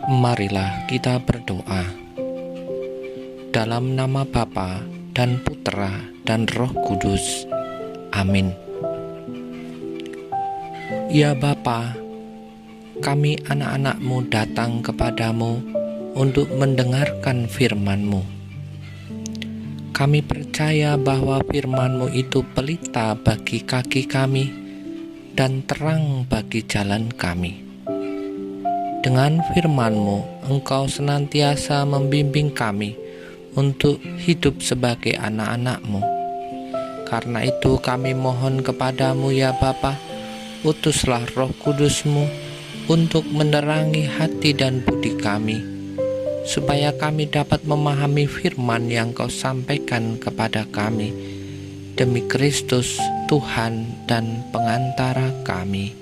Marilah kita berdoa. Dalam nama Bapa dan Putra dan Roh Kudus. Amin. Ya Bapa, kami anak-anak-Mu datang kepadamu untuk mendengarkan firman-Mu. Kami percaya bahwa firman-Mu itu pelita bagi kaki kami dan terang bagi jalan kami. Dengan firman-Mu, Engkau senantiasa membimbing kami untuk hidup sebagai anak-anak-Mu. Karena itu kami mohon kepadamu ya Bapa, utuslah Roh Kudus-Mu untuk menerangi hati dan budi kami, supaya kami dapat memahami firman yang Kau sampaikan kepada kami, demi Kristus Tuhan dan pengantara kami.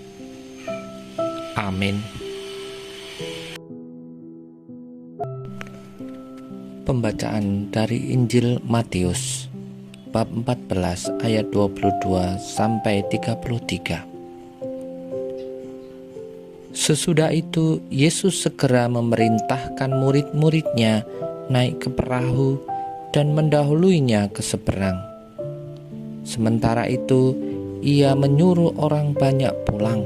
Amin. Pembacaan dari Injil Matius bab 14 ayat 22 sampai 33. Sesudah itu Yesus segera memerintahkan murid-muridnya naik ke perahu dan mendahuluinya ke seberang. Sementara itu ia menyuruh orang banyak pulang.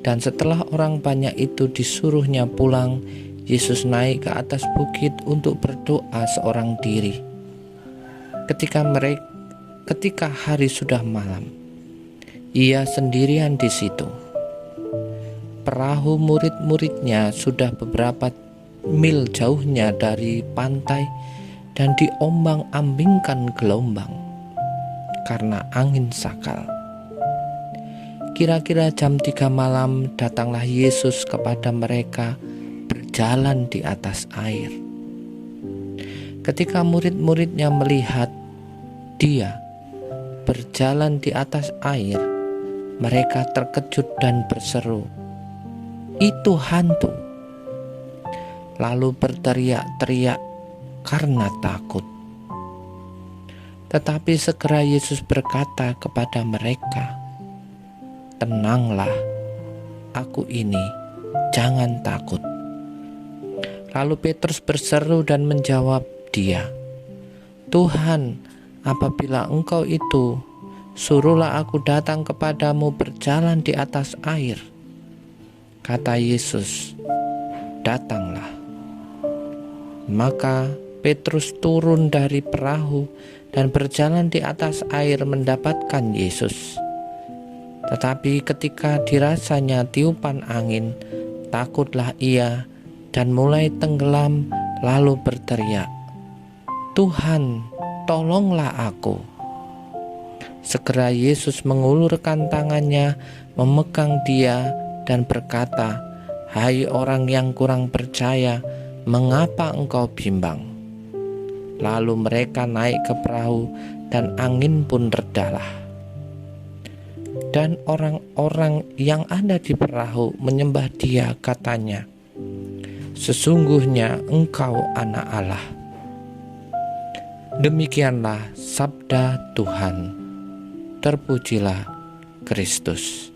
Dan setelah orang banyak itu disuruhnya pulang, Yesus naik ke atas bukit untuk berdoa seorang diri. Ketika hari sudah malam, ia sendirian di situ. Perahu murid-muridnya sudah beberapa mil jauhnya dari pantai dan diombang-ambingkan gelombang karena angin sakal. Kira-kira jam 3 malam datanglah Yesus kepada mereka berjalan di atas air. Ketika murid-muridnya melihat Dia berjalan di atas air, mereka terkejut dan berseru, "Itu hantu!" Lalu berteriak-teriak karena takut. Tetapi segera Yesus berkata kepada mereka, "Tenanglah, aku ini, jangan takut." Lalu Petrus berseru dan menjawab Dia, "Tuhan, apabila Engkau itu, suruhlah aku datang kepadamu berjalan di atas air." Kata Yesus, "Datanglah." Maka Petrus turun dari perahu dan berjalan di atas air mendapatkan Yesus. Tetapi ketika dirasanya tiupan angin, takutlah ia dan mulai tenggelam, lalu berteriak, "Tuhan, tolonglah aku." Segera Yesus mengulurkan tangannya, memegang dia dan berkata, "Hai orang yang kurang percaya, mengapa engkau bimbang?" Lalu mereka naik ke perahu dan angin pun redalah. Dan orang-orang yang ada di perahu menyembah Dia, katanya, "Sesungguhnya Engkau Anak Allah." Demikianlah sabda Tuhan. Terpujilah Kristus.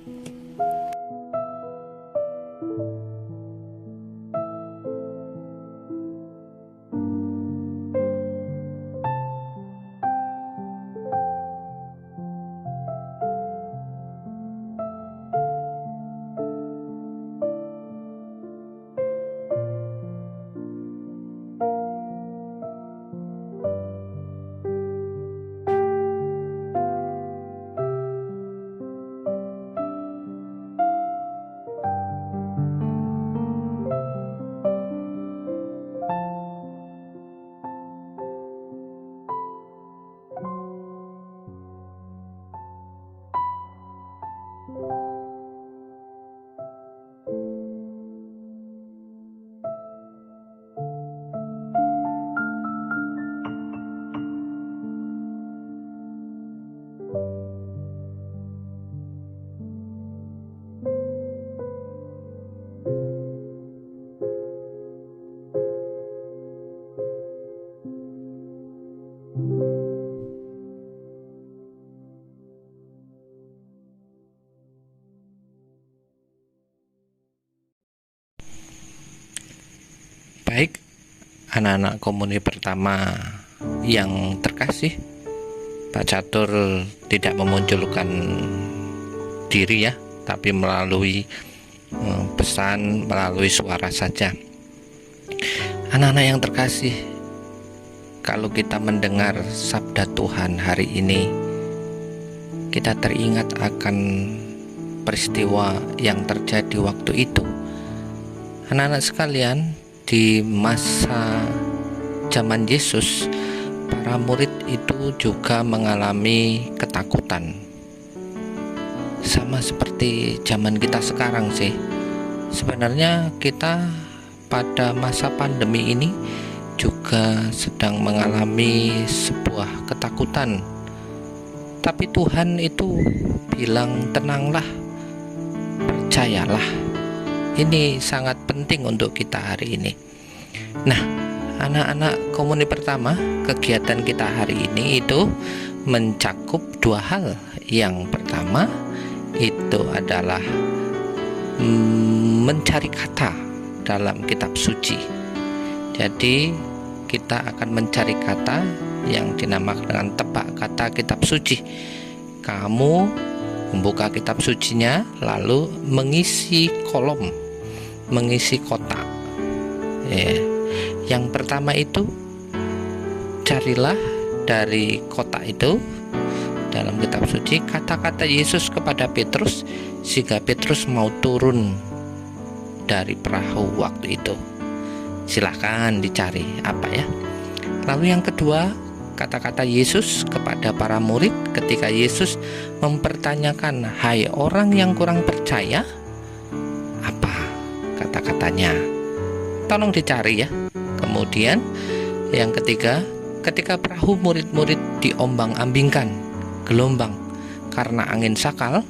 Baik, anak-anak komuni pertama yang terkasih, Pak Catur tidak memunculkan diri ya, tapi melalui pesan, melalui suara saja. Anak-anak yang terkasih, kalau kita mendengar sabda Tuhan hari ini, kita teringat akan peristiwa yang terjadi waktu itu. Anak-anak sekalian, di masa zaman Yesus, para murid itu juga mengalami ketakutan. Sama seperti zaman kita sekarang sih. Sebenarnya kita pada masa pandemi ini juga sedang mengalami sebuah ketakutan. Tapi Tuhan itu bilang, tenanglah, percayalah. Ini sangat penting untuk kita hari ini. Nah, anak-anak komuni pertama, kegiatan kita hari ini itu mencakup dua hal. Yang pertama itu adalah mencari kata dalam kitab suci. Jadi kita akan mencari kata yang dinamakan dengan tebak kata kitab suci. Kamu membuka kitab sucinya, lalu mengisi kolom, mengisi kotak. Yang pertama itu, carilah dari kotak itu dalam kitab suci kata-kata Yesus kepada Petrus, sehingga Petrus mau turun dari perahu waktu itu. Silahkan dicari apa ya. Lalu yang kedua, kata-kata Yesus kepada para murid ketika Yesus mempertanyakan, hai orang yang kurang percaya, apa kata-katanya? Tolong dicari ya. Kemudian yang ketiga, ketika perahu murid-murid diombang-ambingkan gelombang karena angin sakal,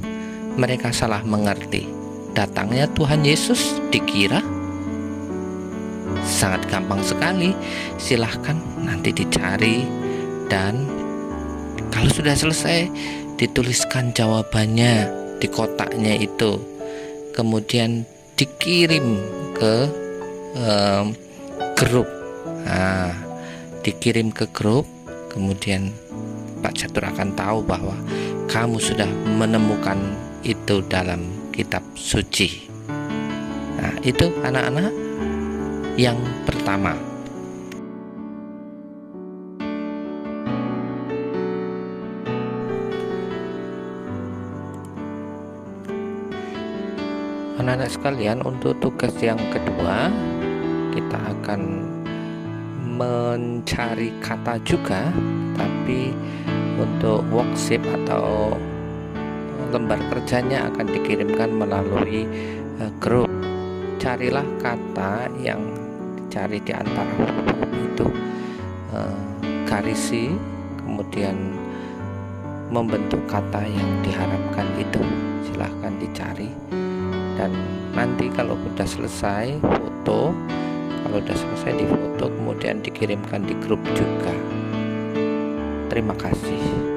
mereka salah mengerti. Datangnya Tuhan Yesus dikira sangat gampang sekali. Silahkan nanti dicari, dan kalau sudah selesai dituliskan jawabannya di kotaknya itu, kemudian dikirim ke grup. Dikirim ke grup, kemudian Pak Catur akan tahu bahwa kamu sudah menemukan itu dalam kitab suci. Nah, itu anak-anak yang pertama. Anak-anak sekalian, untuk tugas yang kedua, kita akan mencari kata juga, tapi untuk worksheet atau lembar kerjanya akan dikirimkan melalui grup. Carilah kata yang dicari di antara huruf itu, garisi, kemudian membentuk kata yang diharapkan itu. Silahkan dicari, dan nanti kalau sudah selesai foto, kalau sudah selesai difoto kemudian dikirimkan di grup juga. Terima kasih.